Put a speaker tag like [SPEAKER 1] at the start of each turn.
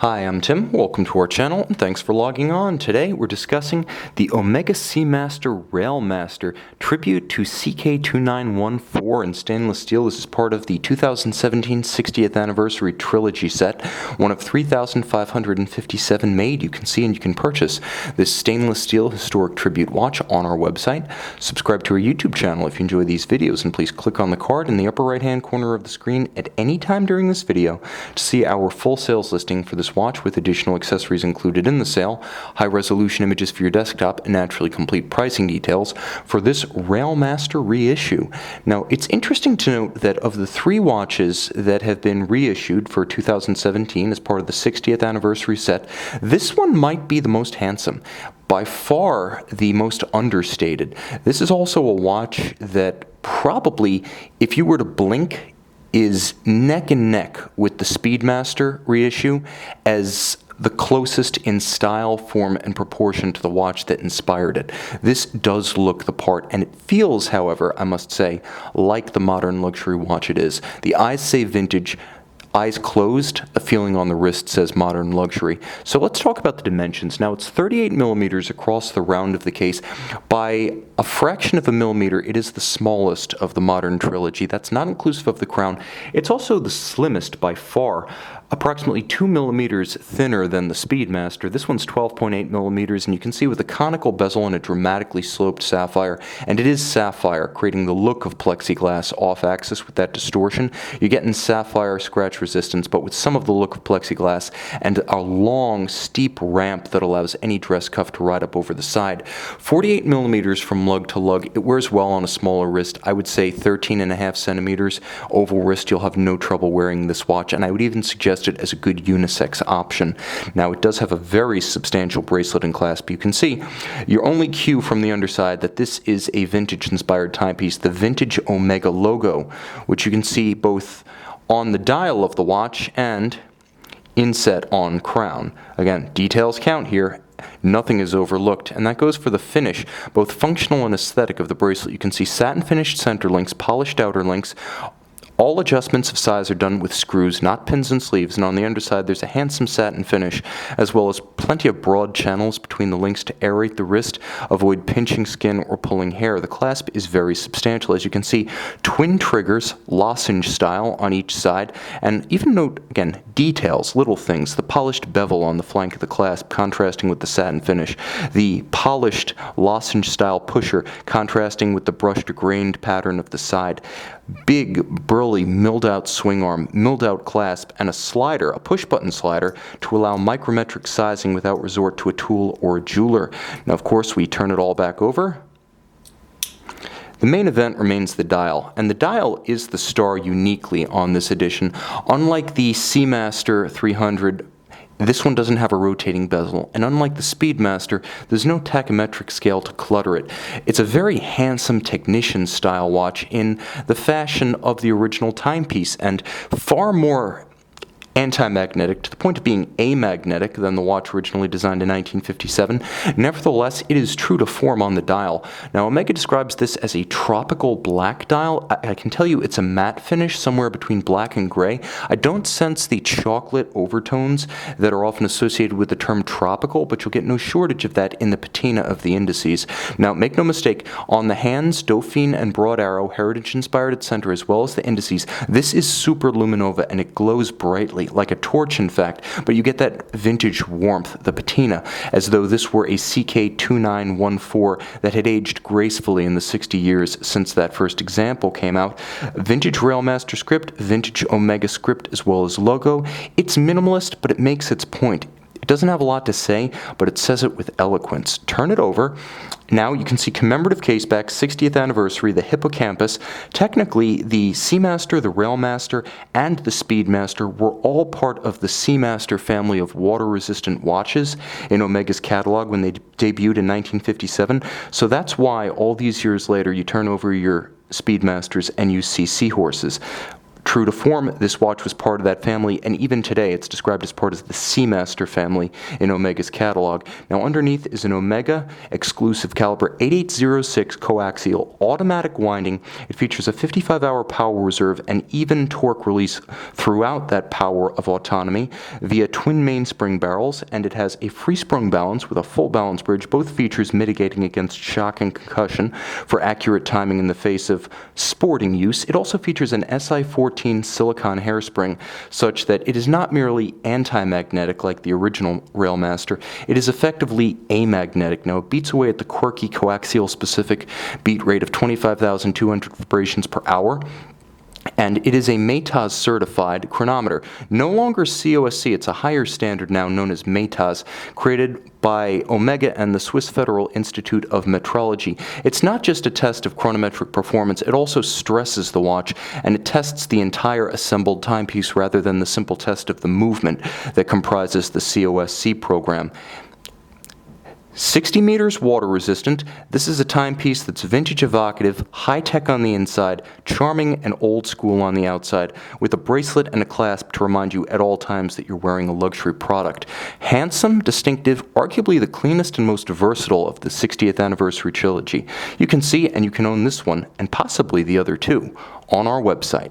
[SPEAKER 1] Hi, I'm Tim. Welcome to our channel, and thanks for logging on. Today, we're discussing the Omega Seamaster Railmaster tribute to CK2914 in stainless steel. This is part of the 2017 60th Anniversary Trilogy set, one of 3,557 made. You can see and you can purchase this stainless steel historic tribute watch on our website. Subscribe to our YouTube channel if you enjoy these videos, and please click on the card in the upper right-hand corner of the screen at any time during this video to see our full sales listing for this watch with additional accessories included in the sale, high-resolution images for your desktop, and naturally complete pricing details for this Railmaster reissue. Now, it's interesting to note that of the three watches that have been reissued for 2017 as part of the 60th anniversary set, this one might be the most handsome. By far the most understated. This is also a watch that probably, if you were to blink, is neck and neck with the Speedmaster reissue as the closest in style, form, and proportion to the watch that inspired it. This does look the part, and it feels, however, I must say, like the modern luxury watch it is. The eyes say vintage. Eyes closed, a feeling on the wrist says modern luxury. So let's talk about the dimensions. Now, it's 38 millimeters across the round of the case. By a fraction of a millimeter, it is the smallest of the modern Trilogy. That's not inclusive of the crown. It's also the slimmest by far, approximately 2 millimeters thinner than the Speedmaster. This one's 12.8 millimeters, and you can see with a conical bezel and a dramatically sloped sapphire, and it is sapphire, creating the look of plexiglass off-axis with that distortion. You get in sapphire scratch resistance, but with some of the look of plexiglass and a long, steep ramp that allows any dress cuff to ride up over the side. 48 millimeters from lug to lug. It wears well on a smaller wrist. I would say 13.5 centimeters. Oval wrist, you'll have no trouble wearing this watch, and I would even suggest it as a good unisex option. Now, it does have a very substantial bracelet and clasp. You can see your only cue from the underside that this is a vintage-inspired timepiece, the vintage Omega logo, which you can see both on the dial of the watch and inset on crown. Again, details count here. Nothing is overlooked, and that goes for the finish, both functional and aesthetic of the bracelet. You can see satin finished center links, polished outer links. All adjustments of size are done with screws, not pins and sleeves, and on the underside there's a handsome satin finish, as well as plenty of broad channels between the links to aerate the wrist, avoid pinching skin or pulling hair. The clasp is very substantial. As you can see, twin triggers, lozenge style on each side, and even note, again, details, little things, the polished bevel on the flank of the clasp contrasting with the satin finish, the polished lozenge style pusher contrasting with the brushed grained pattern of the side, big, burly, milled out swing arm, milled out clasp, and a slider, a push button slider, to allow micrometric sizing without resort to a tool or a jeweler. Now, of course, we turn it all back over. The main event remains the dial, and the dial is the star uniquely on this edition. Unlike the Seamaster 300, this one doesn't have a rotating bezel, and unlike the Speedmaster, there's no tachymetric scale to clutter it. It's a very handsome technician-style watch in the fashion of the original timepiece, and far more anti-magnetic, to the point of being amagnetic than the watch originally designed in 1957. Nevertheless, it is true to form on the dial. Now, Omega describes this as a tropical black dial. I can tell you it's a matte finish, somewhere between black and gray. I don't sense the chocolate overtones that are often associated with the term tropical, but you'll get no shortage of that in the patina of the indices. Now, make no mistake, on the hands, Dauphine and Broad Arrow, heritage-inspired at center, as well as the indices, this is super luminova, and it glows brightly, like a torch in fact, but you get that vintage warmth, the patina, as though this were a CK2914 that had aged gracefully in the 60 years since that first example came out. Vintage Railmaster script, vintage Omega script, as well as logo. It's minimalist, but it makes its point. It doesn't have a lot to say, but it says it with eloquence. Turn it over. Now you can see commemorative caseback, 60th anniversary, the hippocampus. Technically, the Seamaster, the Railmaster, and the Speedmaster were all part of the Seamaster family of water-resistant watches in Omega's catalog when they debuted in 1957. So that's why all these years later you turn over your Speedmasters and you see seahorses. True to form, this watch was part of that family, and even today it's described as part of the Seamaster family in Omega's catalog. Now underneath is an Omega exclusive Calibre 8806 Coaxial automatic winding. It features a 55-hour power reserve and even torque release throughout that power of autonomy via twin mainspring barrels, and it has a free-sprung balance with a full balance bridge, both features mitigating against shock and concussion for accurate timing in the face of sporting use. It also features an SI-14 silicone hairspring, such that it is not merely anti-magnetic like the original Railmaster, it is effectively amagnetic. Now, it beats away at the quirky coaxial-specific beat rate of 25,200 vibrations per hour, and it is a METAS certified chronometer. No longer COSC, it's a higher standard now known as METAS, created by Omega and the Swiss Federal Institute of Metrology. It's not just a test of chronometric performance, it also stresses the watch, and it tests the entire assembled timepiece rather than the simple test of the movement that comprises the COSC program. 60 meters water resistant. This is a timepiece that's vintage evocative, high-tech on the inside, charming and old school on the outside, with a bracelet and a clasp to remind you at all times that you're wearing a luxury product. Handsome, distinctive, arguably the cleanest and most versatile of the 60th anniversary trilogy. You can see and you can own this one, and possibly the other two, on our website.